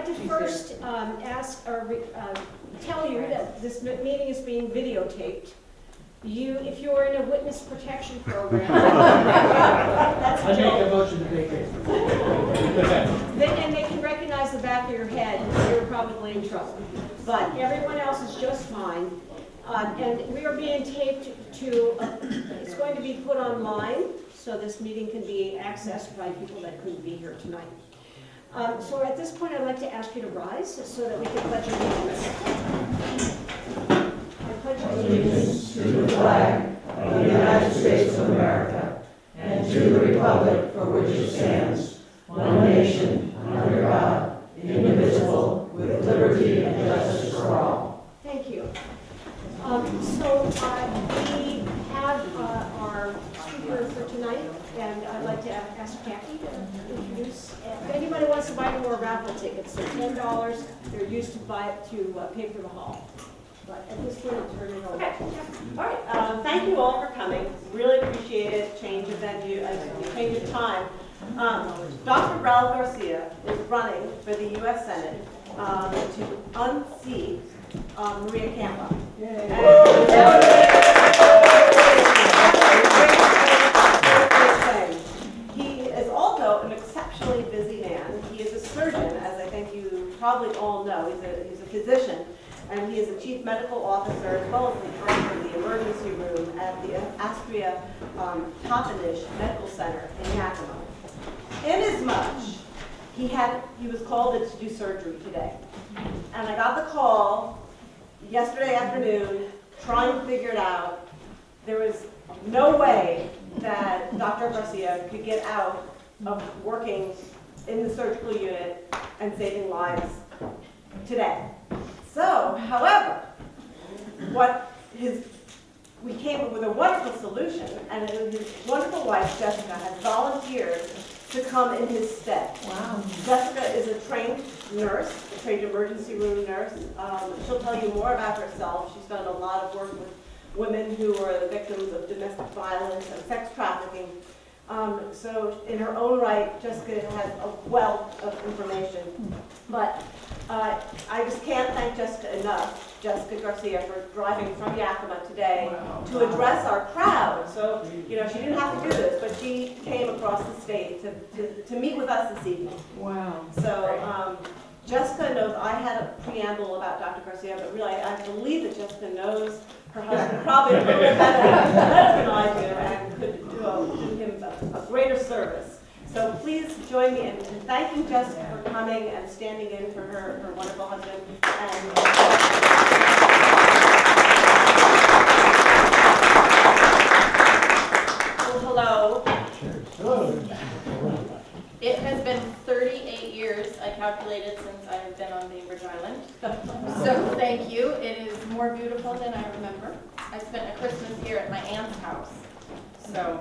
I'd like to first ask or tell you that this meeting is being videotaped. If you're in a witness protection program, that's I a make a joke. motion to vacate. And they can recognize the back of your head, you're probably in trouble. But everyone else is just fine. And we are being taped to, it's going to be put online, so this meeting can be accessed by people that couldn't be here tonight. So at this point, I'd like to ask you to rise so that we can pledge allegiance. I pledge Allegiance to the flag of the United States of America and to the republic for which it stands, one nation, under God, indivisible, with liberty and justice for all. Thank you. We have our speaker for tonight, and I'd like to ask Kathy to introduce. If anybody wants to buy more raffle tickets, they're $10. They're used to pay for the hall. But at this point, I'll turn it over. Okay. All right. Thank you all for coming. Really appreciate it. Change of venue, change of time. Dr. Raul Garcia is running for the U.S. Senate to unseat Maria Campa. He is also an exceptionally busy man. He is a surgeon, as I think you probably all know. He's a physician. And he is the chief medical officer as well as the director of the emergency room at the Astria Toppenish Medical Center in Yakima. Inasmuch, he was called in to do surgery today. And I got the call yesterday afternoon trying to figure it out. There was no way that Dr. Garcia could get out of working in the surgical unit and saving lives today. So, however, we came up with a wonderful solution, and his wonderful wife, Jessica, has volunteered to come in his stead. Wow. Jessica is a trained nurse, a trained emergency room nurse. She'll tell you more about herself. She's done a lot of work with women who are the victims of domestic violence and sex trafficking. So in her own right, Jessica has a wealth of information. But I just can't thank Jessica enough, Jessica Garcia, for driving from Yakima today to address our crowd. So, she didn't have to do this, but she came across the state to meet with us this evening. Wow. So Jessica knows, I had a preamble about Dr. Garcia, but really I believe that Jessica knows her husband probably a little bit better than I do and could do him a greater service. So please join me in thanking Jessica for coming and standing in for her wonderful husband. Well, hello. It has been 38 years, I calculated, since I have been on Bainbridge Island. So thank you. It is more beautiful than I remember. I spent a Christmas here at my aunt's house. So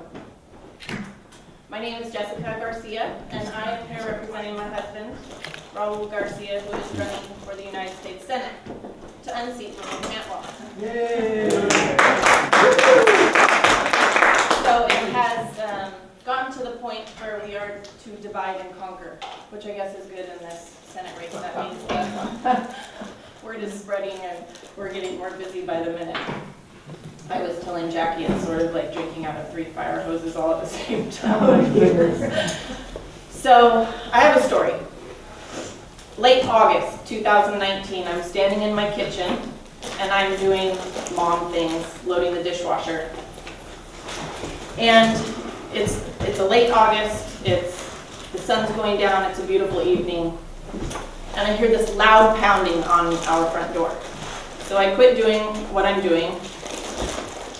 my name is Jessica Garcia, and I am here representing my husband, Raul Garcia, who is running for the United States Senate to unseat Maria Campa. Yay! So it has gotten to the point where we are to divide and conquer, which I guess is good in this Senate race. That means that word is spreading and we're getting more busy by the minute. I was telling Jackie it's sort of like drinking out of 3 fire hoses all at the same time. So I have a story. Late August 2019, I'm standing in my kitchen and I'm doing mom things, loading the dishwasher. And it's a late August, the sun's going down, it's a beautiful evening, and I hear this loud pounding on our front door. So I quit doing what I'm doing,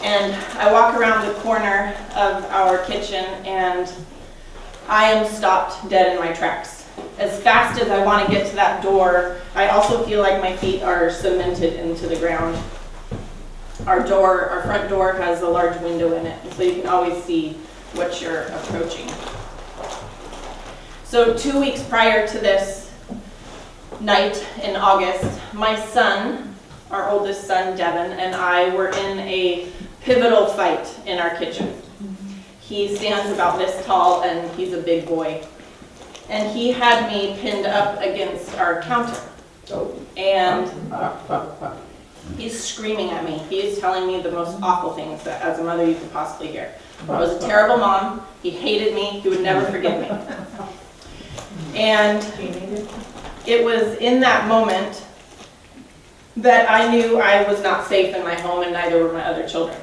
and I walk around the corner of our kitchen, and I am stopped dead in my tracks. As fast as I want to get to that door, I also feel like my feet are cemented into the ground. Our front door has a large window in it, so you can always see what you're approaching. So 2 weeks prior to this night in August, my son, our oldest son, Devin, and I were in a pivotal fight in our kitchen. He stands about this tall and he's a big boy. and he had me pinned up against our counter. And he's screaming at me. He is telling me the most awful things that as a mother you could possibly hear. I was a terrible mom. He hated me. He would never forgive me. And it was in that moment that I knew I was not safe in my home, and neither were my other children.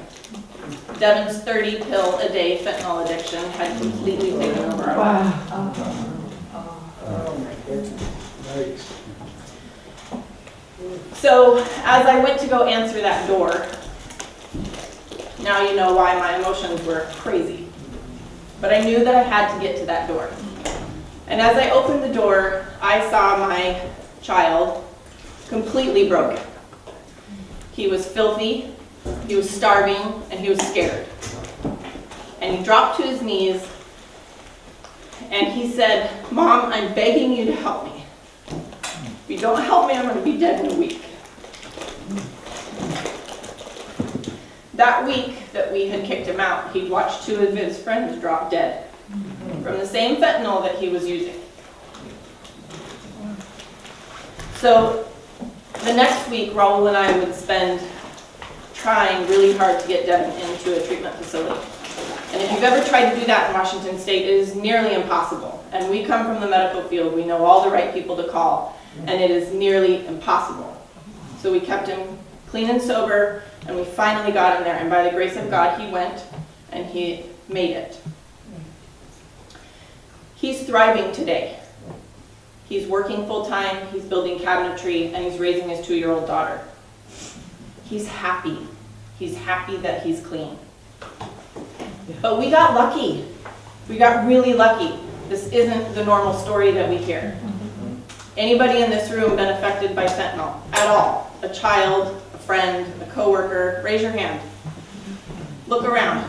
Devin's 30-pill-a-day fentanyl addiction had completely taken over our lives. So as I went to go answer that door, now you know why my emotions were crazy. But I knew that I had to get to that door. And as I opened the door, I saw my child completely broken. He was filthy, he was starving, and he was scared. And he dropped to his knees and he said, "Mom, I'm begging you to help me. If you don't help me, I'm going to be dead in a week." That week that we had kicked him out, he'd watched 2 of his friends drop dead from the same fentanyl that he was using. So the next week, Raul and I would spend trying really hard to get Devin into a treatment facility. And if you've ever tried to do that in Washington State, it is nearly impossible. And we come from the medical field, we know all the right people to call, and it is nearly impossible. So we kept him clean and sober, and we finally got him there. And by the grace of God, he went, and he made it. He's thriving today. He's working full-time, he's building cabinetry, and he's raising his 2-year-old daughter. He's happy. He's happy that he's clean. But we got lucky. We got really lucky. This isn't the normal story that we hear. Anybody in this room been affected by fentanyl at all? A child, a friend, a coworker? Raise your hand. Look around.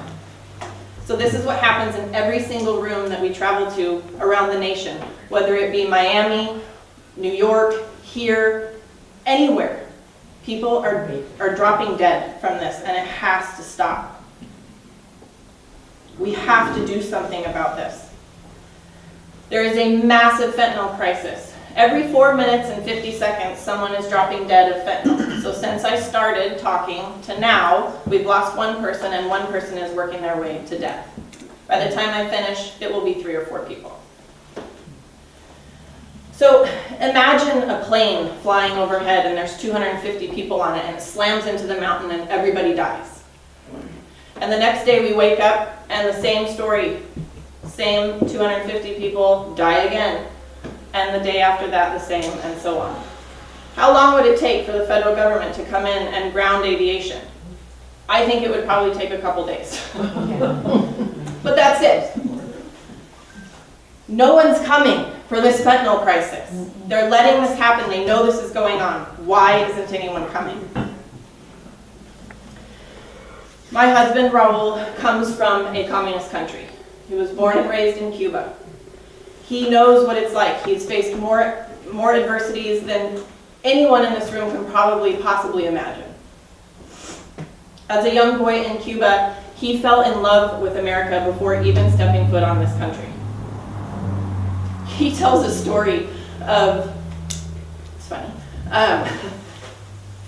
So this is what happens in every single room that we travel to around the nation, whether it be Miami, New York, here, anywhere. People are dropping dead from this, and it has to stop. We have to do something about this. There is a massive fentanyl crisis. Every 4 minutes and 50 seconds, someone is dropping dead of fentanyl. So since I started talking to now, we've lost 1 person, and 1 person is working their way to death. By the time I finish, it will be 3 or 4 people. So imagine a plane flying overhead and there's 250 people on it, and it slams into the mountain and everybody dies. And the next day we wake up and the same story, same 250 people die again. And the day after that the same, and so on. How long would it take for the federal government to come in and ground aviation? I think it would probably take a couple days. But that's it. No one's coming for this fentanyl crisis. They're letting this happen. They know this is going on. Why isn't anyone coming? My husband, Raul, comes from a communist country. He was born and raised in Cuba. He knows what it's like. He's faced more adversities than anyone in this room can probably possibly imagine. As a young boy in Cuba, he fell in love with America before even stepping foot on this country. He tells a story of, it's funny,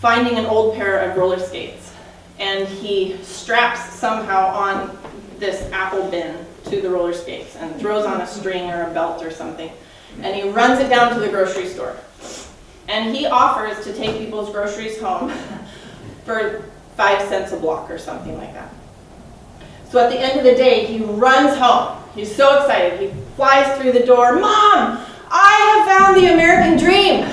finding an old pair of roller skates, and he straps somehow on this apple bin to the roller skates and throws on a string or a belt or something, and he runs it down to the grocery store. And he offers to take people's groceries home for 5 cents a block or something like that. So at the end of the day, he runs home. He's so excited. He flies through the door. "Mom, I have found the American dream."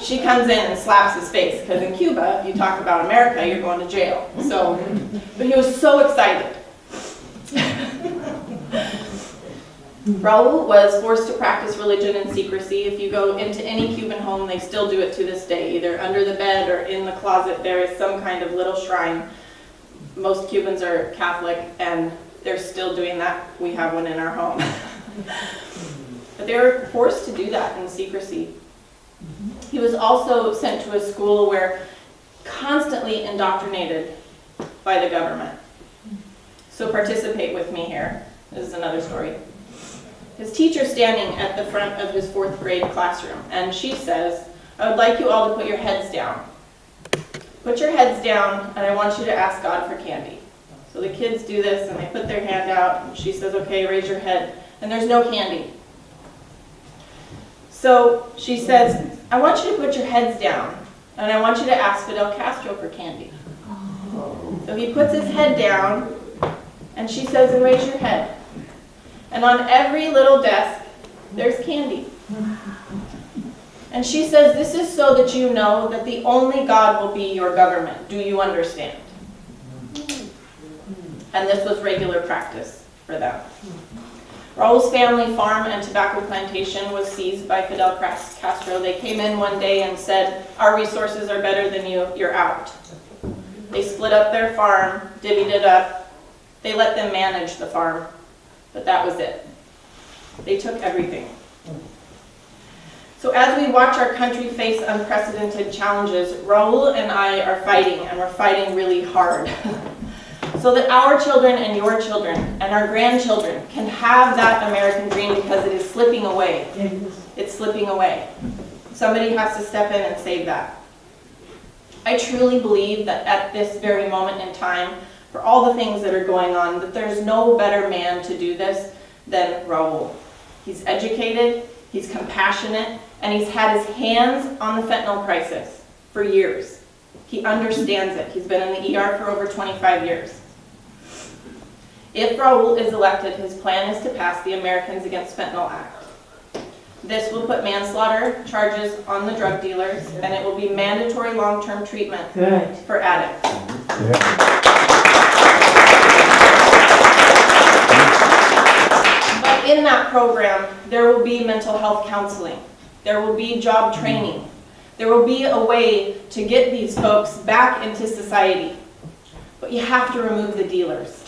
She comes in and slaps his face, because in Cuba, if you talk about America, you're going to jail. So, but he was so excited. Raul was forced to practice religion in secrecy. If you go into any Cuban home, they still do it to this day. Either under the bed or in the closet, there is some kind of little shrine. Most Cubans are Catholic, and they're still doing that. We have one in our home. But they were forced to do that in secrecy. He was also sent to a school where constantly indoctrinated by the government. So participate with me here. This is another story. his teacher's standing at the front of his 4th grade classroom, and she says, "I would like you all to put your heads down. Put your heads down, and I want you to ask God for candy." So the kids do this, and they put their hand out, and she says, "Okay, raise your head." And there's no candy. So she says, "I want you to put your heads down, and I want you to ask Fidel Castro for candy." So he puts his head down, and she says, "And raise your head." And on every little desk, there's candy. And she says, "This is so that you know that the only God will be your government. Do you understand?" And this was regular practice for them. Raul's family farm and tobacco plantation was seized by Fidel Castro. They came in one day and said, "Our resources are better than you, you're out." They split up their farm, divvied it up. They let them manage the farm, but that was it. They took everything. So as we watch our country face unprecedented challenges, Raul and I are fighting, and we're fighting really hard. So that our children and your children and our grandchildren can have that American dream, because it is slipping away. It's slipping away. Somebody has to step in and save that. I truly believe that at this very moment in time, for all the things that are going on, that there's no better man to do this than Raul. He's educated, he's compassionate, and he's had his hands on the fentanyl crisis for years. He understands it. He's been in the ER for over 25 years. If Raul is elected, his plan is to pass the Americans Against Fentanyl Act. This will put manslaughter charges on the drug dealers, and it will be mandatory long-term treatment for addicts. But in that program, there will be mental health counseling. There will be job training. There will be a way to get these folks back into society. But you have to remove the dealers.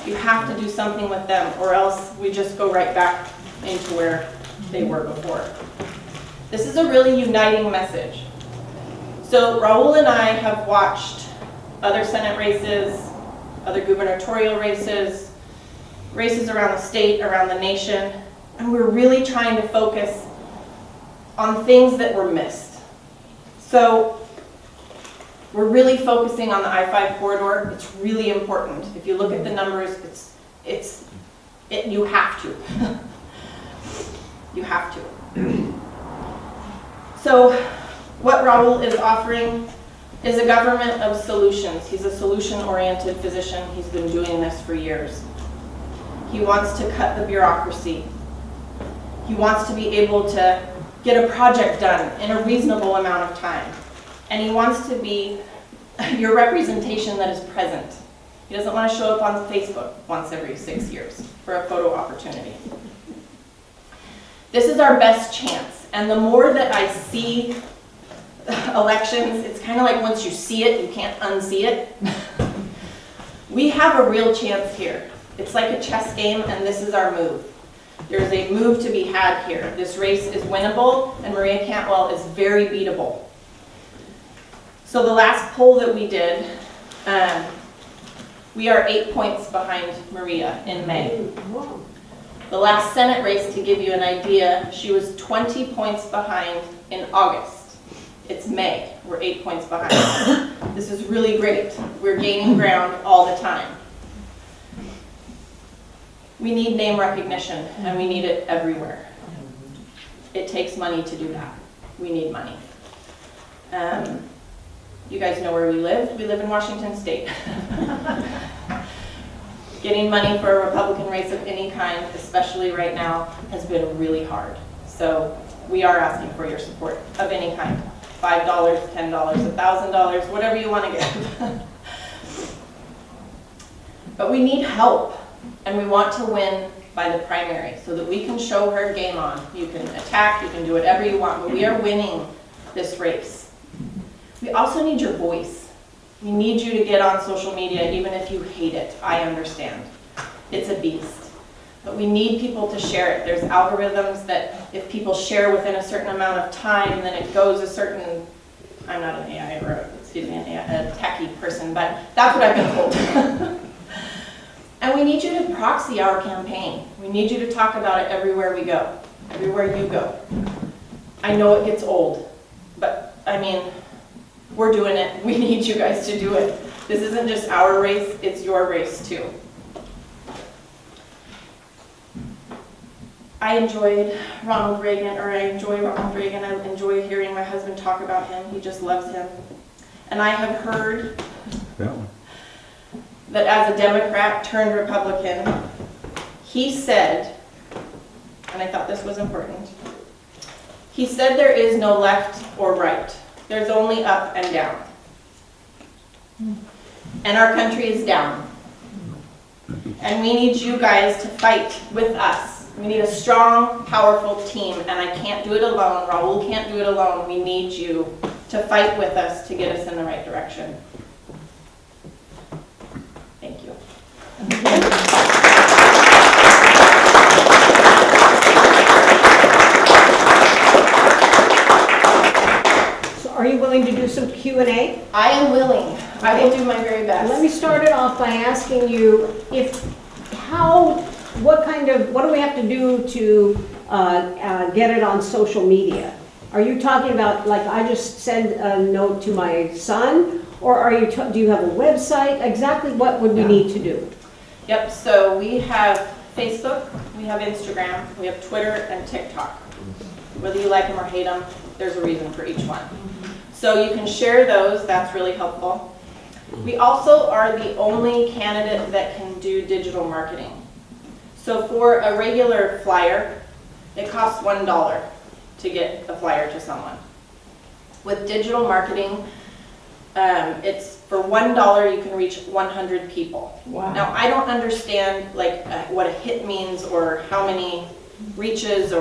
You have to do something with them, or else we just go right back into where they were before. This is a really uniting message. So Raul and I have watched other Senate races, other gubernatorial races, races around the state, around the nation, and we're really trying to focus on things that were missed. So we're really focusing on the I-5 corridor. It's really important. If you look at the numbers, you have to. You have to. So what Raul is offering is a government of solutions. He's a solution-oriented physician. He's been doing this for years. He wants to cut the bureaucracy. He wants to be able to get a project done in a reasonable amount of time. And he wants to be your representation that is present. He doesn't want to show up on Facebook once every 6 years for a photo opportunity. This is our best chance. And the more that I see elections, it's kind of like once you see it, you can't unsee it. We have a real chance here. It's like a chess game, and this is our move. There's a move to be had here. This race is winnable, and Maria Cantwell is very beatable. So the last poll that we did, we are 8 points behind Maria in May. The last Senate race, to give you an idea, she was 20 points behind in August. It's May. We're 8 points behind. This is really great. We're gaining ground all the time. We need name recognition, and we need it everywhere. It takes money to do that. We need money. You guys know where we live. We live in Washington State. Getting money for a Republican race of any kind, especially right now, has been really hard. So we are asking for your support of any kind. $5, $10, $1,000, whatever you want to give. But we need help, and we want to win by the primary so that we can show her game on. You can attack, you can do whatever you want, but we are winning this race. We also need your voice. We need you to get on social media, even if you hate it. I understand. It's a beast. But we need people to share it. There's algorithms that if people share within a certain amount of time, then it goes a certain, I'm not an AI or a techie person, but that's what I've been told. And we need you to proxy our campaign. We need you to talk about it everywhere we go, everywhere you go. I know it gets old, but I mean, we're doing it. We need you guys to do it. This isn't just our race, it's your race too. I enjoy Ronald Reagan. I enjoy hearing my husband talk about him. He just loves him. And I have heard that as a Democrat turned Republican, he said, and I thought this was important, he said there is no left or right. There's only up and down. And our country is down. And we need you guys to fight with us. We need a strong, powerful team, and I can't do it alone. Raul can't do it alone. We need you to fight with us to get us in the right direction. Thank you. So are you willing to do some Q&A? I am willing. I will do my very best. Let me start it off by asking you what do we have to do to get it on social media? Are you talking about, like, I just send a note to my son, or do you have a website? Exactly what would we need to do? Yep, so we have Facebook, we have Instagram, we have Twitter and TikTok. Whether you like them or hate them, there's a reason for each one. So you can share those, that's really helpful. We also are the only candidate that can do digital marketing. So for a regular flyer, it costs $1 to get a flyer to someone. With digital marketing, it's for $1 you can reach 100 people. Wow. Now I don't understand what a hit means or how many reaches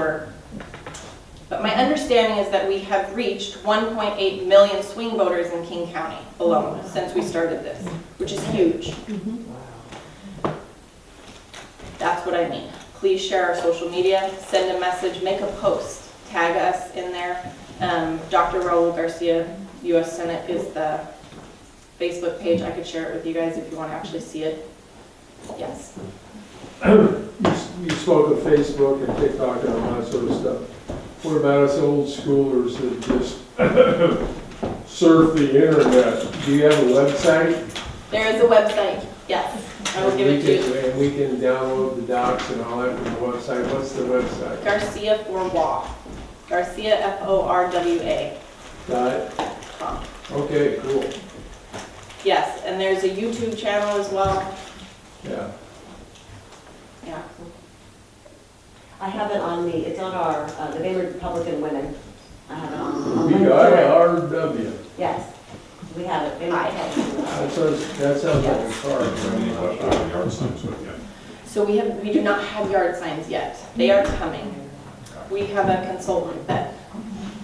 but my understanding is that we have reached 1.8 million swing voters in King County alone since we started this, which is huge. That's what I mean. Please share our social media, send a message, make a post, tag us in there. Dr. Raul Garcia, U.S. Senate is the Facebook page. I could share it with you guys if you want to actually see it. Yes. You spoke of Facebook and TikTok and all that sort of stuff. What about us old schoolers that just surf the internet? Do you have a website? There is a website, yes. I will give it to you. And we can download the docs and all that from the website. What's the website? Garcia Forwa. Garcia, Forwa. Got it? .com. Okay, cool. Yes, and there's a YouTube channel as well. Yeah. Yeah. I have it on it's on our, the Bainbridge Republican Women. I have it on. BIRW. Yes, we have it. That sounds like a card. So we do not have yard signs yet. They are coming. We have a consultant that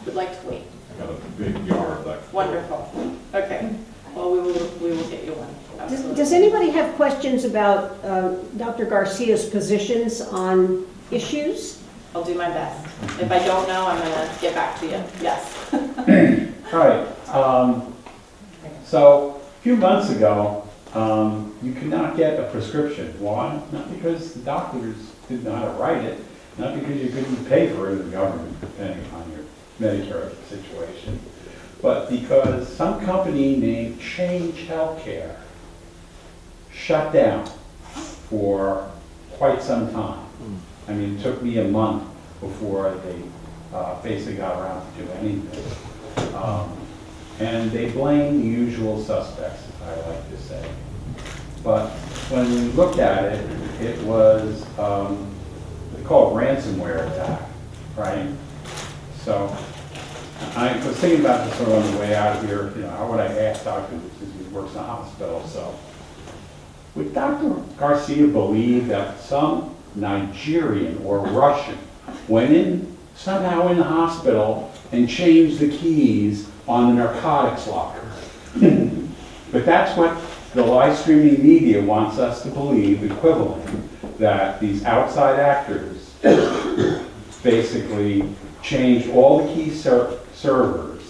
would like to wait. I got a big yard like. Wonderful. Okay. Well, we will get you one. Absolutely. Does anybody have questions about Dr. Garcia's positions on issues? I'll do my best. If I don't know, I'm going to get back to you. Yes. Hi. So a few months ago, you could not get a prescription. Why? Not because the doctors didn't know how to write it, not because you couldn't pay for it in the government, depending on your Medicare situation, but because some company named Change Healthcare shut down for quite some time. I mean, it took me a month before they basically got around to do anything. And they blame the usual suspects, as I like to say. But when we looked at it, it was, they call it ransomware attack, right? So I was thinking about this sort of on the way out here, how would I ask Dr. because he works in a hospital, so. Would Dr. Garcia believe that some Nigerian or Russian went in somehow in the hospital and changed the keys on the narcotics locker? But that's what the live streaming media wants us to believe, equivalent, that these outside actors basically changed all the key servers,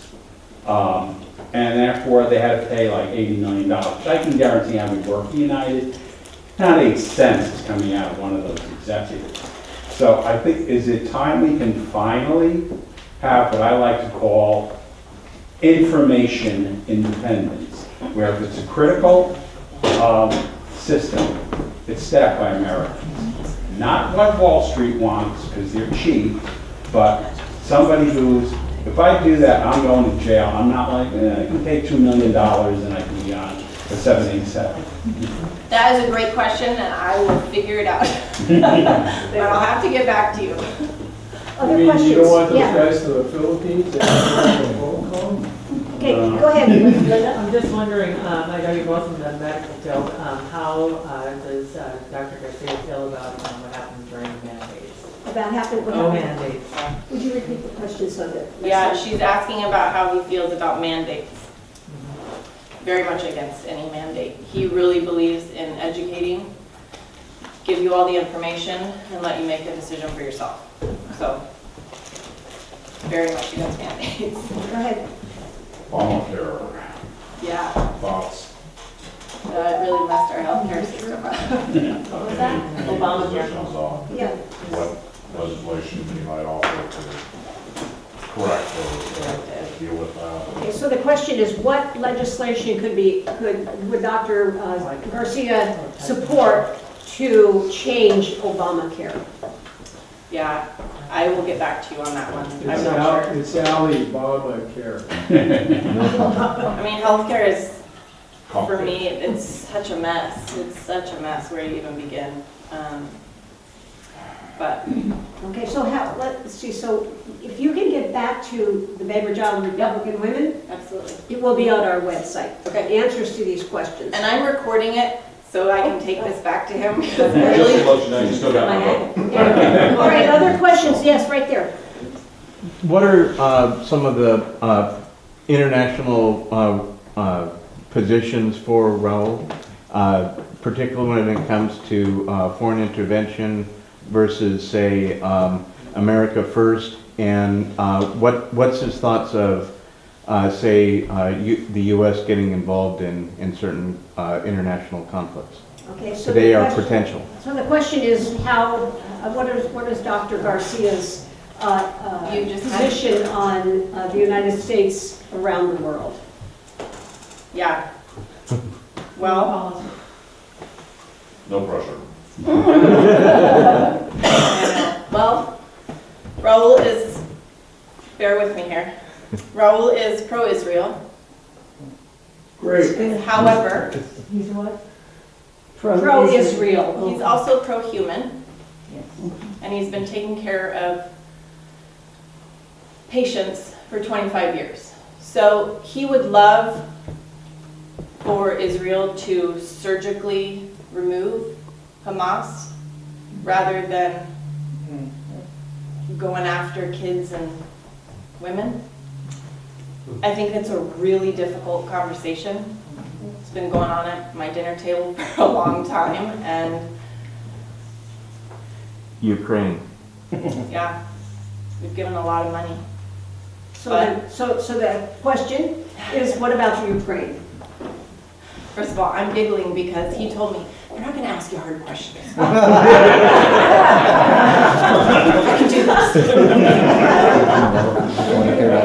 and therefore they had to pay like $80 million, which I can guarantee having worked at United, not 8 cents is coming out of one of those executives. So I think, is it time we can finally have what I like to call information independence, where if it's a critical system, it's staffed by Americans. Not what Wall Street wants, because they're cheap, but somebody who's, if I do that, I'm going to jail. I'm not like, I can pay $2 million and I can be on a 787. That is a great question, and I will figure it out. But I'll have to get back to you. I Other mean, questions? you don't want those Yeah. guys to the Philippines and have a phone call? Okay, go ahead, Linda. I'm just wondering, I know you're both in the medical field, how does Dr. Garcia feel about what happened during the mandates? About happened, what Oh, happened? mandates. Would you repeat the question so that? Yeah, she's asking about how he feels about mandates. Very much against any mandate. He really believes in educating, give you all the information, and let you make a decision for yourself. So, very much against mandates. Go ahead. Obamacare, Yeah, thoughts? it really messed our healthcare system up. What was that? Obamacare. Positions on Yeah. what legislation you might offer to correct or deal with that. Okay, so the question is, what legislation would Dr. Garcia support to change Obamacare? Yeah, I will get back to you on that one. I'm It's not sure. It's Alibaba-care. I mean, healthcare is, for Complicated. me, it's such a mess. It's such a mess where you even begin. But Okay, so let's see, so if you can get back to the Bainbridge Island Republican Women, absolutely. it will be on our website. Okay. The answers to these questions. And I'm recording it so I can take this back to him. because I Just really- to let you know, you still got my vote. All right, other questions? Yes, right there. What are some of the international positions for Raul, particularly when it comes to foreign intervention versus, say, America First? And what's his thoughts of, say, the U.S. getting involved in certain international conflicts? Okay, so Today the are question- potential. So the question is what is Dr. Garcia's You just had- position on the United States around the world? Yeah. Well, No pressure. well, Raul is, bear with me here. Raul is pro-Israel. Great. However, He's what? Pro-Israel. he's also pro-human. And he's been taking care of patients for 25 years. So he would love for Israel to surgically remove Hamas rather than going after kids and women. I think it's a really difficult conversation. It's been going on at my dinner table for a long time, and Ukraine. yeah, we've given a lot of money. So the question is, what about Ukraine? First of all, I'm giggling because he told me, "You're not going to ask you hard questions." I can do this.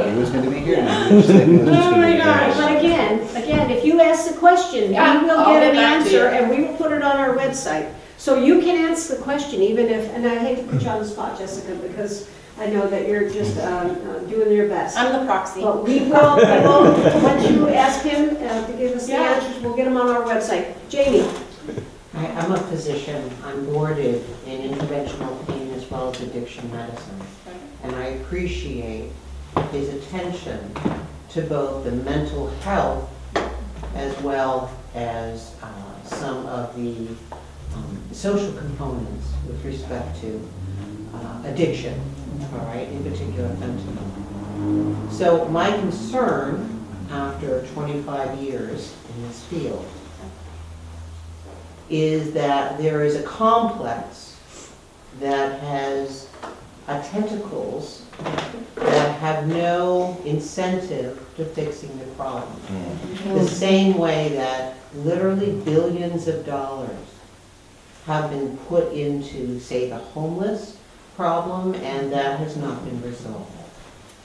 He was going to be here. Oh my God, but again, if you ask the question, we Yeah, will I'll get get an back to answer you. and we will put it on our website. So you can answer the question even if, and I hate to put you on the spot, Jessica, because I know that you're just doing your best. I'm the proxy. But we will, once you ask him to give us the Yeah. answers, we'll get them on our website. Jamie? I'm a physician. I'm boarded in interventional pain as well as addiction medicine. And I appreciate his attention to both the mental health as well as some of the social components with respect to addiction, all right, in particular fentanyl. So my concern after 25 years in this field is that there is a complex that has tentacles that have no incentive to fixing the problem. The same way that literally billions of dollars have been put into, say, the homeless problem, and that has not been resolved.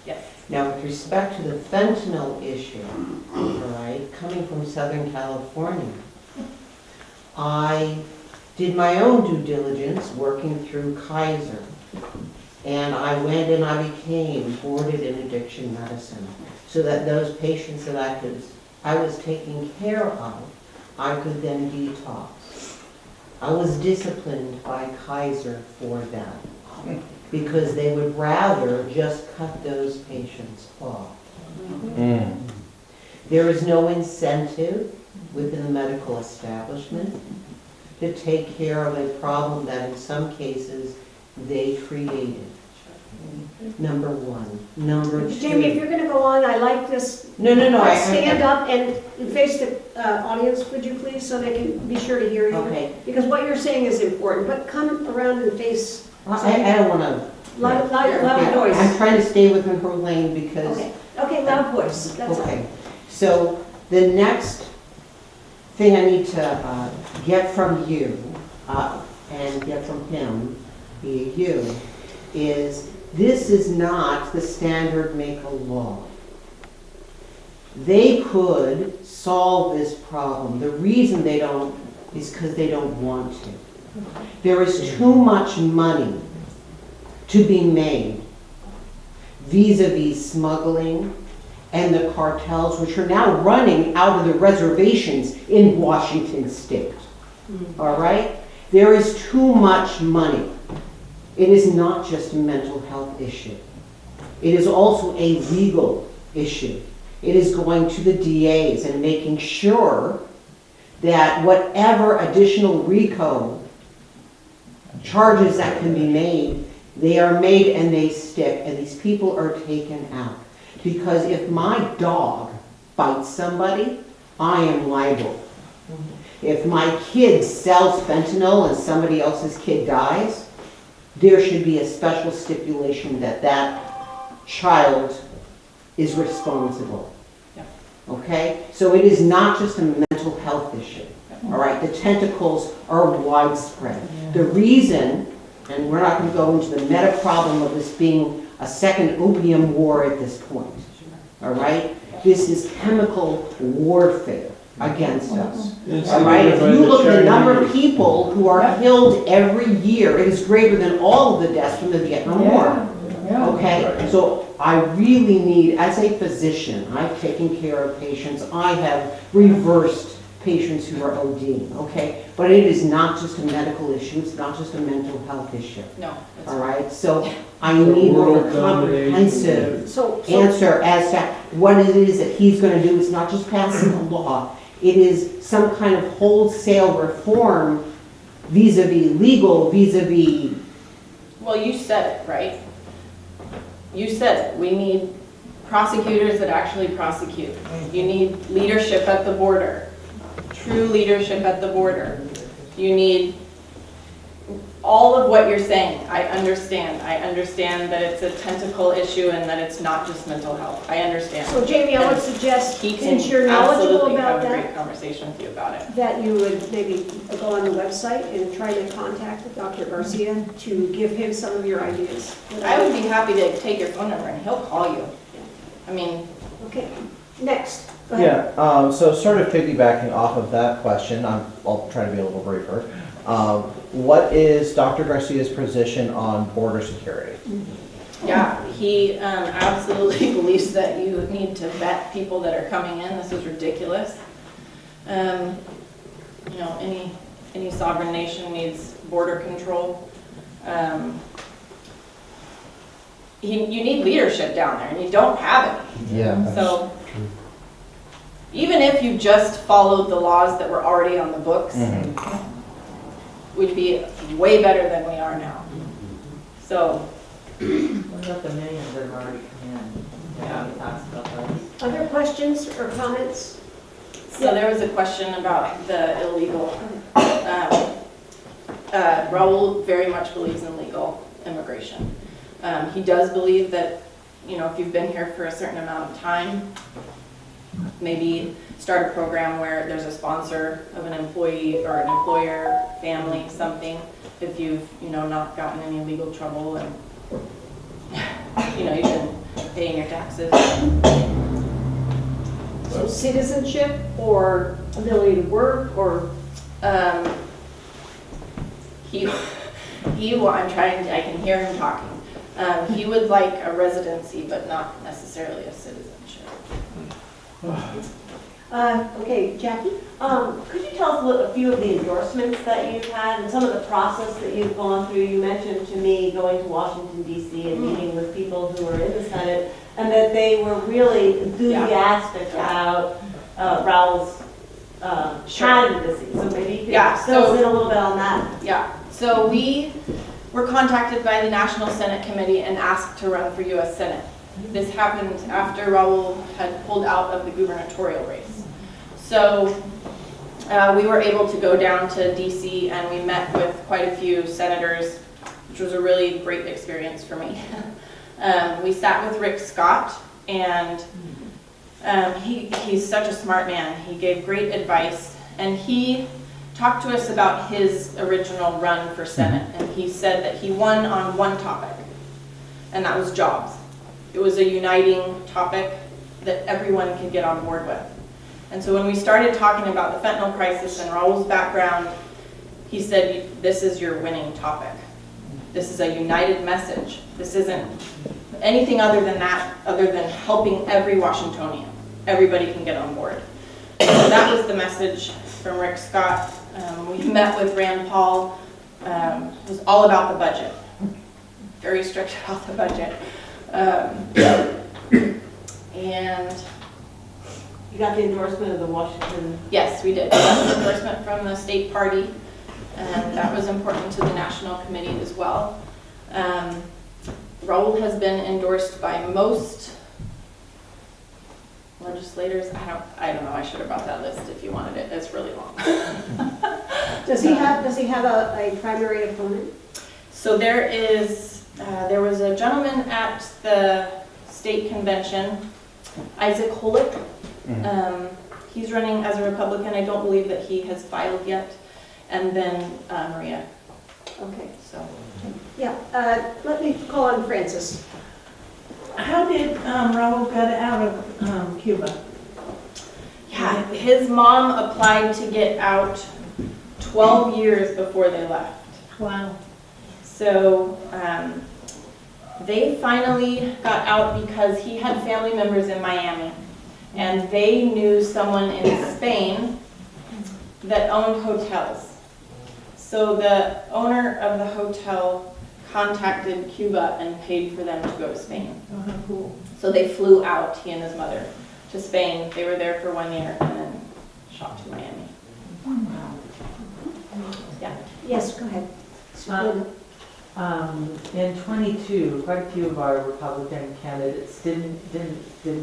Yes. Now, with respect to the fentanyl issue, all right, coming from Southern California, I did my own due diligence working through Kaiser. And I went and I became boarded in addiction medicine so that those patients that I was taking care of, I could then detox. I was disciplined by Kaiser for that because they would rather just cut those patients off. There is no incentive within the medical establishment to take care of a problem that in some cases they created. Number one. Number two. Jamie, if you're gonna go on, I like this. No. Stand up and face the audience, would you please, so they can be sure to hear you? Okay. Because what you're saying is important, but come around and face, I don't want to. loud I'm voice. trying to stay within her lane because. Okay, loud voice, that's all. Okay. So the next thing I need to get from you and get from him, via you, is this is not the standard make a law. They could solve this problem. The reason they don't is because they don't want to. There is too much money to be made vis-a-vis smuggling and the cartels, which are now running out of the reservations in Washington state. All right? There is too much money. It is not just a mental health issue. It is also a legal issue. It is going to the DAs and making sure that whatever additional RICO charges that can be made, they are made and they stick, and these people are taken out. Because if my dog bites somebody, I am liable. If my kid sells fentanyl and somebody else's kid dies, there should be a special stipulation that that child is responsible. Yeah. Okay? So it is not just a mental health issue. All right? The tentacles are widespread. The reason, and we're not going to go into the meta problem of this being a second opium war at this point. All right? This is chemical warfare against us. All right? If you look at the number of people who are killed every year, it is greater than all of the deaths from the Vietnam War. Okay? So I really need, as a physician, I've taken care of patients. I have reversed patients who are ODing, okay? But it is not just a medical issue. It's not just a mental health issue. No. All right? So I need more of a comprehensive answer as to what it is that he's going to do. It's not just passing a law. It is some kind of wholesale reform vis-a-vis legal, vis-a-vis. Well, you said it, right? You said it. We need prosecutors that actually prosecute. You need leadership at the border. True leadership at the border. You need all of what you're saying. I understand. I understand that it's a tentacle issue and that it's not just mental health. I understand. So Jamie, I would suggest, He since can you're knowledgeable absolutely about have a great that, conversation with you about it. that you would maybe go on the website and try to contact Dr. Garcia to give him some of your ideas. I would be happy to take your phone number and he'll call you. I mean, Okay, next. Go ahead. Yeah, so sort of piggybacking off of that question, I'll try to be a little briefer. What is Dr. Garcia's position on border security? yeah, he absolutely believes that you need to vet people that are coming in. This is ridiculous. You know, any sovereign nation needs border control. You need leadership down there, and you don't have it. Yeah. So even if you just followed the laws that were already on the books, we'd be way better than we are now. So, What about the millions that have already come in? Yeah. Nobody talks about those. Other questions or comments? so there was a question about the illegal. Raul very much believes in legal immigration. He does believe that, you know, if you've been here for a certain amount of time, maybe start a program where there's a sponsor of an employee or an employer, family, something, if you've, not gotten any legal trouble and, you've been paying your taxes. So citizenship or ability to work or? I can hear him talking. He would like a residency, but not necessarily a citizenship. Okay, Jackie? Could you tell us a few of the endorsements that you've had and some of the process that you've gone through? You mentioned to me going to Washington DC and meeting with people who were in the Senate and that they were really enthusiastic about Raul's candidacy. So maybe you could fill us in a little bit on that. Yeah, so we were contacted by the National Senate Committee and asked to run for U.S. Senate. This happened after Raul had pulled out of the gubernatorial race. So we were able to go down to DC and we met with quite a few senators, which was a really great experience for me. We sat with Rick Scott, and he's such a smart man. He gave great advice, and he talked to us about his original run for Senate, and he said that he won on one topic, and that was jobs. It was a uniting topic that everyone could get on board with. And so when we started talking about the fentanyl crisis and Raul's background, he said, this is your winning topic. This is a united message. This isn't anything other than that, other than helping every Washingtonian. Everybody can get on board. So that was the message from Rick Scott. We met with Rand Paul. It was all about the budget. Very strict about the budget. And You got the endorsement of the Washington. yes, we did. We got the endorsement from the state party, and that was important to the national committee as well. Raul has been endorsed by most legislators. I don't know. I should have brought that list if you wanted it. It's really long. Does he have a primary opponent? So there was a gentleman at the state convention, Isaac Holick. He's running as a Republican. I don't believe that he has filed yet. And then Maria. Okay. So Yeah, let me call on Francis. How did Raul get out of Cuba? yeah, his mom applied to get out 12 years before they left. Wow. So they finally got out because he had family members in Miami, and they knew someone in Spain that owned hotels. So the owner of the hotel contacted Cuba and paid for them to go to Spain. Oh, how cool. So they flew out, he and his mother, to Spain. They were there for 1 year and then shot to Miami. Wow. Yeah. Yes, go ahead. In 22, quite a few of our Republican candidates didn't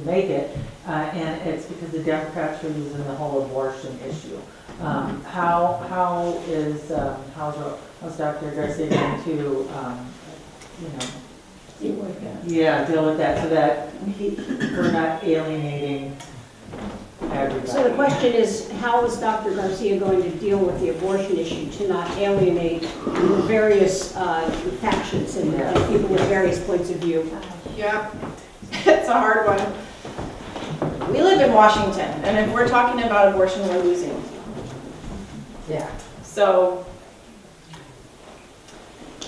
make it, and it's because the Democrats were using the whole abortion issue. How's Dr. Garcia going to, Deal with that. deal with that so that we're not alienating everybody? So the question is, how is Dr. Garcia going to deal with the abortion issue to not alienate the various factions and people with various points of view? Yeah, it's a hard one. We live in Washington, and if we're talking about abortion, we're losing. Yeah. So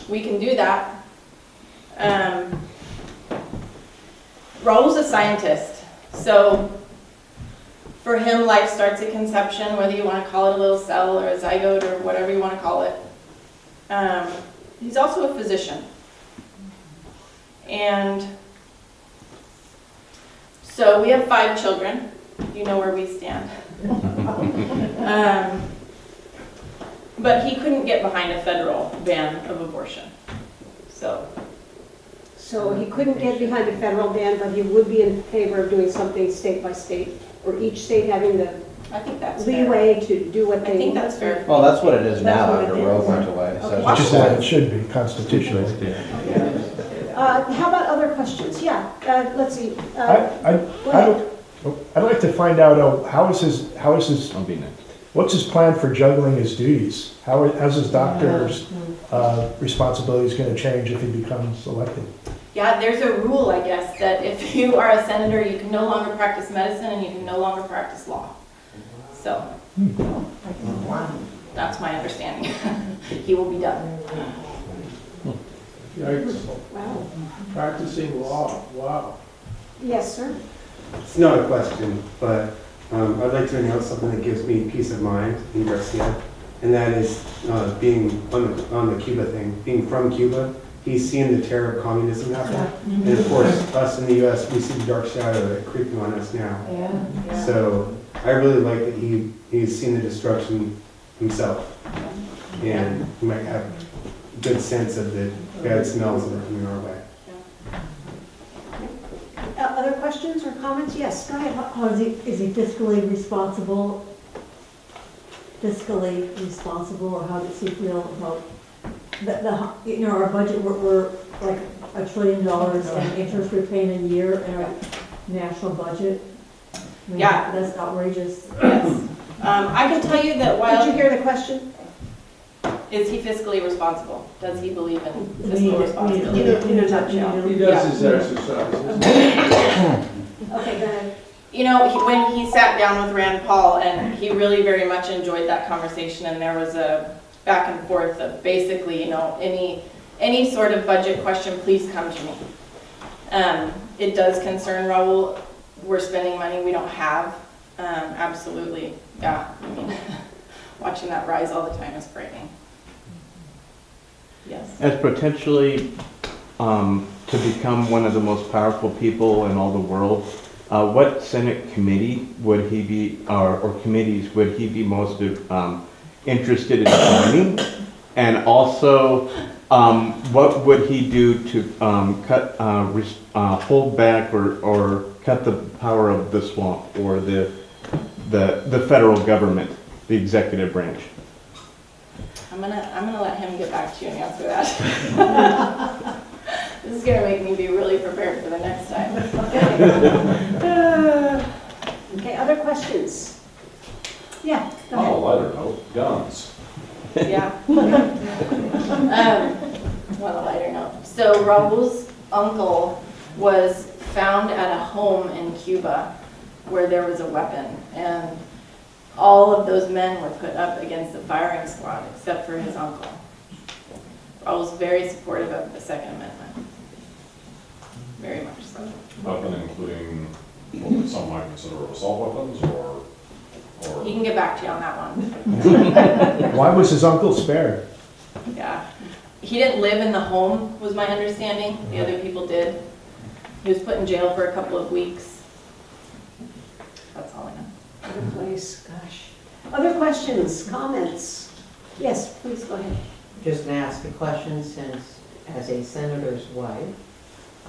we can do that. Raul's a scientist, so for him, life starts at conception, whether you want to call it a little cell or a zygote or whatever you want to call it. He's also a physician. And so we have 5 children. You know where we stand. But he couldn't get behind a federal ban of abortion. So he couldn't get behind a federal ban, but he would be in favor of doing something state by state, or each state having the I think that's fair. leeway to do what they I think want. that's fair. Well, that's what it is That's now what after it Roe is. went away. So Okay. it's Just just as it should be constitutionally. How about other questions? Yeah, let's see. I Go ahead. I'd like to find out, how's his, I'll be next. what's his plan for juggling his duties? How's his doctor's responsibilities gonna change if he becomes elected? Yeah, there's a rule, I guess, that if you are a senator, you can no longer practice medicine and you can no longer practice law. So, that's my understanding. He will be done. Yikes. Wow. Practicing law, wow. Yes, sir? It's not a question, but I'd like to announce something that gives me peace of mind in Garcia, and that is being on the Cuba thing, being from Cuba. He's seen the terror of communism happen, and of course, us in the U.S., we see the dark shadow that creeping on us now. Yeah. So I really like that he's seen the destruction himself, and he might have a good sense of the bad smells that are coming our way. Other questions or comments? Yes, go ahead. How is he fiscally responsible? Or how does he feel about our budget, we're like $1 trillion in interest we're paying a year in our national budget? I mean, Yeah. That's outrageous. Yes. I can tell you that Did you while, hear the question? is he fiscally responsible? Does he believe in fiscal responsibility? In a nutshell. He does his exercises. Okay, go ahead. You know, when he sat down with Rand Paul, and he really very much enjoyed that conversation, and there was a back and forth of basically, any sort of budget question, please come to me. It does concern Raul. We're spending money we don't have. Absolutely, yeah. I mean, watching that rise all the time is frightening. Yes. As potentially to become one of the most powerful people in all the world, what Senate committee would he be, or committees would he be most interested in joining? And also, what would he do to hold back or cut the power of the swamp or the federal government, the executive branch? I'm gonna let him get back to you and answer that. This is gonna make me be really prepared for the next time. Okay, other questions? Yeah, go On a ahead. lighter note, guns. Yeah. On a lighter note. So Raul's uncle was found at a home in Cuba where there was a weapon, and all of those men were put up against the firing squad except for his uncle. Raul's very supportive of the Second Amendment. Very much so. Weapon including what some might consider assault weapons, or He can get back to you on that one. Why was his uncle spared? Yeah. He didn't live in the home, was my understanding. The other people did. He was put in jail for a couple of weeks. That's all I know. Other place, gosh. Other questions, comments? Yes, please go ahead. Just gonna ask a question, since as a senator's wife,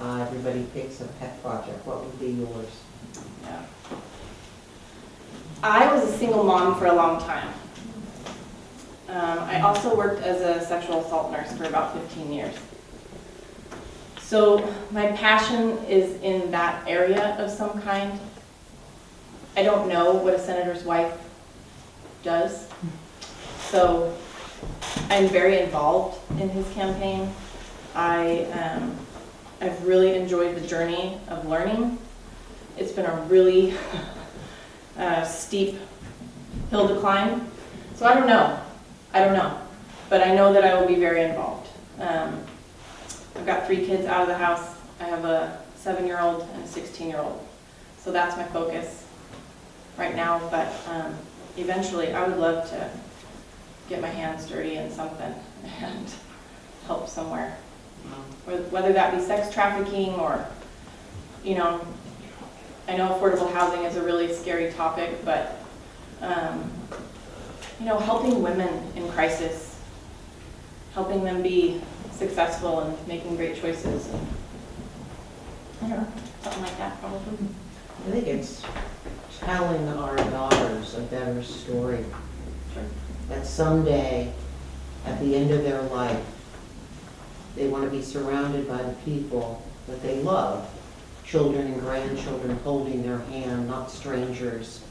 everybody picks a pet project. What would be yours? Yeah. I was a single mom for a long time. I also worked as a sexual assault nurse for about 15 years. So my passion is in that area of some kind. I don't know what a senator's wife does. So I'm very involved in his campaign. I've really enjoyed the journey of learning. It's been a really steep hill to climb. So I don't know, but I know that I will be very involved. I've got 3 kids out of the house. I have a 7-year-old and a 16-year-old. So that's my focus right now, but eventually I would love to get my hands dirty in something and help somewhere. Whether that be sex trafficking or, I know affordable housing is a really scary topic, but, helping women in crisis, helping them be successful and making great choices. And, I don't know, something like that probably. I think it's telling our daughters a better story. Sure. That someday, at the end of their life, they want to be surrounded by the people that they love, children and grandchildren holding their hand, not strangers,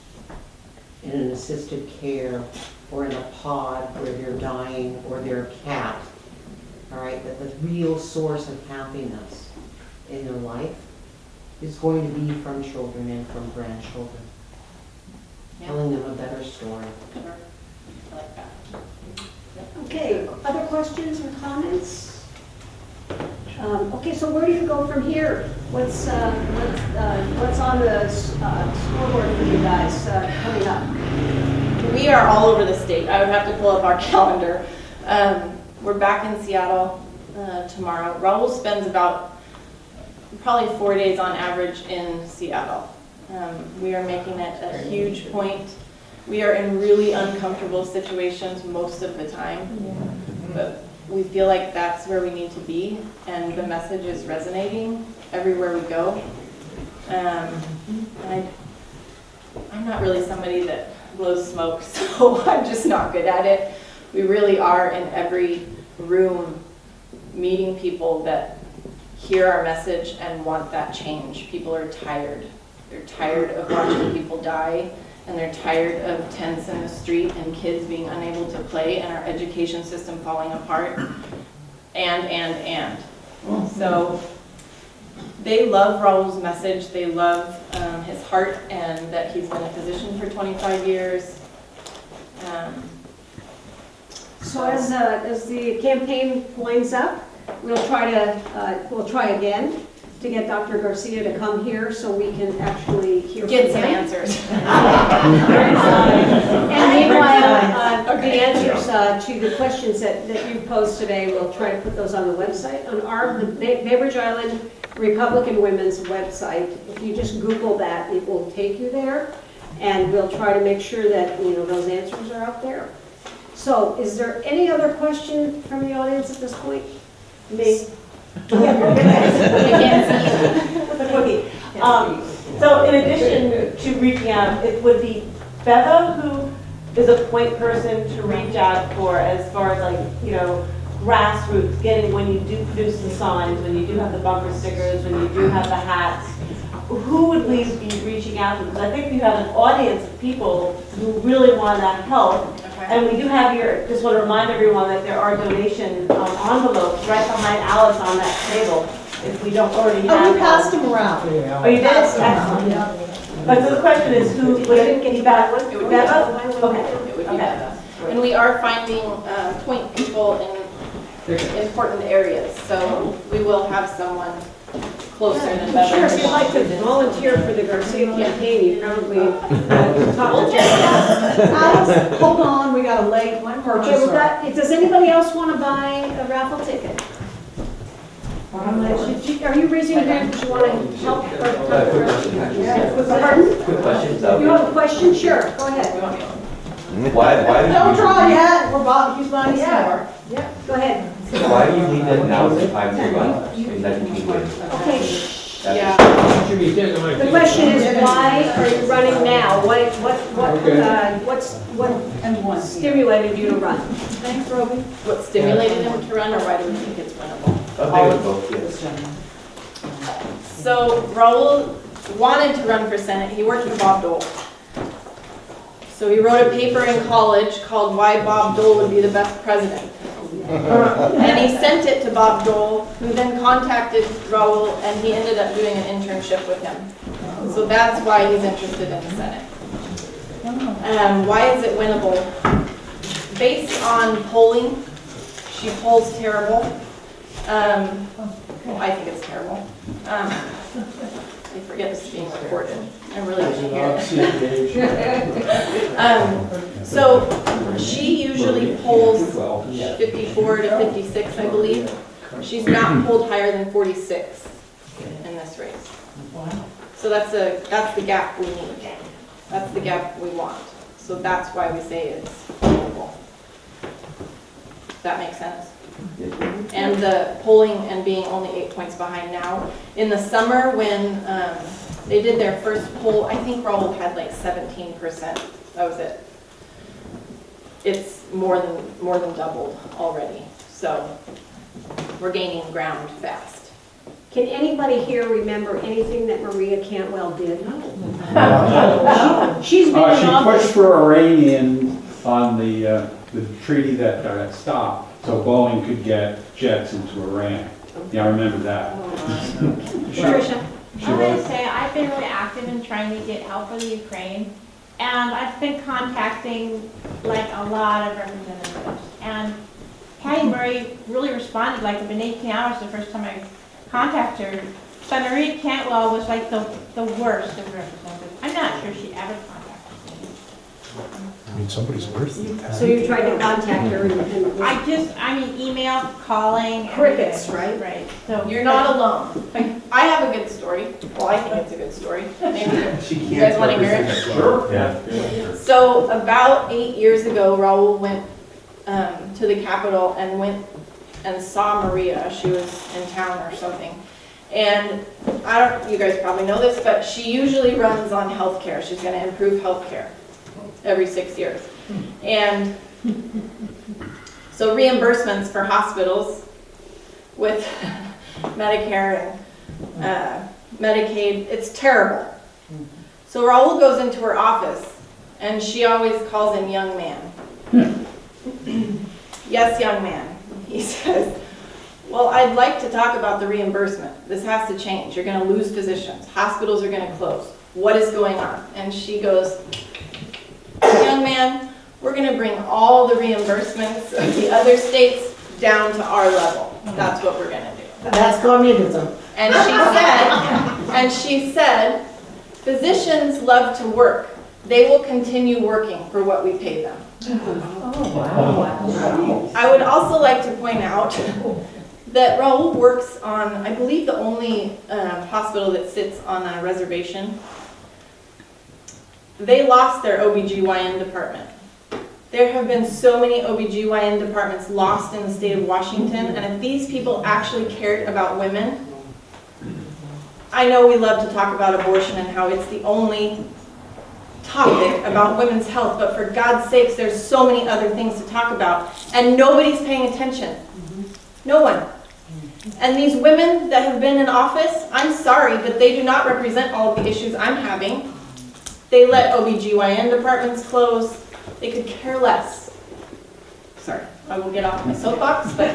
in an assisted care or in a pod where they're dying or they're a cat, all right, that the real source of happiness in their life is going to be from children and from grandchildren, telling them a better story. I like that. Okay, other questions or comments? Okay, so where do you go from here? What's on the scoreboard for you guys coming up? We are all over the state. I would have to pull up our calendar. We're back in Seattle tomorrow. Raul spends about probably 4 days on average in Seattle. We are making it a huge point. We are in really uncomfortable situations most of the time, but we feel like that's where we need to be, and the message is resonating everywhere we go. I'm not really somebody that blows smoke, so I'm just not good at it. We really are in every room meeting people that hear our message and want that change. People are tired. They're tired of watching people die, and they're tired of tents in the street and kids being unable to play and our education system falling apart, and. So they love Raul's message. They love his heart and that he's been a physician for 25 years. So as the campaign winds up, we'll try again to get Dr. Garcia to come here so we can actually hear Get from some him. answers. And meanwhile, the answers to the questions that you posed today, we'll try to put those on the website, on the Bainbridge Island Republican Women's website. If you just Google that, it will take you there, and we'll try to make sure that, those answers are out there. So, is there any other question from the audience at this point? Me? So in addition to reaching out, it would be Beva who is a point person to reach out for as far as grassroots, getting when you do produce the signs, when you do have the bumper stickers, when you do have the hats. Who would we be reaching out to? Because I think you have an audience of people who really want to help. And we do have just want to remind everyone that there are donation envelopes right behind Alice on that table, if we don't already have. Oh, we passed them around. Oh, you did? Excellent. But so the question is, who would it get you back with? It would be Beva? Beva. Okay. It would be Okay. Beva. And we are finding point people in important areas, so we will have someone closer than Beva. Sure, if you'd like to volunteer for the Garcia campaign, you probably talk to Alice, hold on, we got a late one. Okay, does anybody else want to buy a raffle ticket? Are you raising your hand because you want to help? Pardon? Quick question. You have a question? Sure, go ahead. Why Don't do draw yet, he's buying some more. Yeah, go ahead. why do you think that now is the time to run in that you win? Okay, Yeah. the question is, why are you running now? What stimulated you to run? Thanks, Roby. What stimulated him to run, or why do we think it's winnable? I think it's both, yes. So Raul wanted to run for Senate. He worked with Bob Dole. So he wrote a paper in college called Why Bob Dole Would Be the Best President. And he sent it to Bob Dole, who then contacted Raul, and he ended up doing an internship with him. So that's why he's interested in the Senate. Why is it winnable? Based on polling, she polls terrible. Well, I think it's terrible. I forget this is being recorded. I really should hear it. So she usually polls 54 to 56, I believe. She's not polled higher than 46 in this race. So that's the gap we need. That's the gap we want. So that's why we say it's winnable. Does that make sense? And the polling and being only 8 points behind now. In the summer when they did their first poll, I think Raul had like 17%. That was it. It's more than doubled already. So we're gaining ground fast. Can anybody here remember anything that Maria Cantwell did? She's been in She office. pushed for Iranian on the treaty that got stopped, so Boeing could get jets into Iran. Yeah, I remember that. Tricia? She I want was- to say, I've been really active in trying to get help for the Ukraine, and I've been contacting like a lot of representatives. And Patty Murray really responded, like, it's been 18 hours the first time I contacted her. But Maria Cantwell was like the worst of representatives. I'm not sure she ever contacted me. I mean, somebody's worth it. So you tried to contact her and. I mean, email, calling. Crickets, everything. right? Right, so. You're not alone. I have a good story. Well, I think it's a good story. Maybe She you can't guys want to hear represent it? us. Sure. Yeah. So about 8 years ago, Raul went to the Capitol and went and saw Maria. She was in town or something. And you guys probably know this, but she usually runs on healthcare. She's going to improve healthcare every 6 years. And so reimbursements for hospitals with Medicare and Medicaid, it's terrible. So Raul goes into her office and she always calls him young man. Yes, young man. He says, well, I'd like to talk about the reimbursement. This has to change. You're going to lose physicians. Hospitals are going to close. What is going on? And she goes, young man, we're going to bring all the reimbursements of the other states down to our level. That's what we're going to do. That's communism. And she said, physicians love to work. They will continue working for what we pay them. I would also like to point out that Raul works on, I believe, the only hospital that sits on a reservation. They lost their OBGYN department. There have been so many OBGYN departments lost in the state of Washington, and if these people actually cared about women, I know we love to talk about abortion and how it's the only topic about women's health, but for God's sakes, there's so many other things to talk about, and nobody's paying attention. No one. And these women that have been in office, I'm sorry, but they do not represent all of the issues I'm having. They let OBGYN departments close. They could care less. Sorry, I will get off my soapbox, but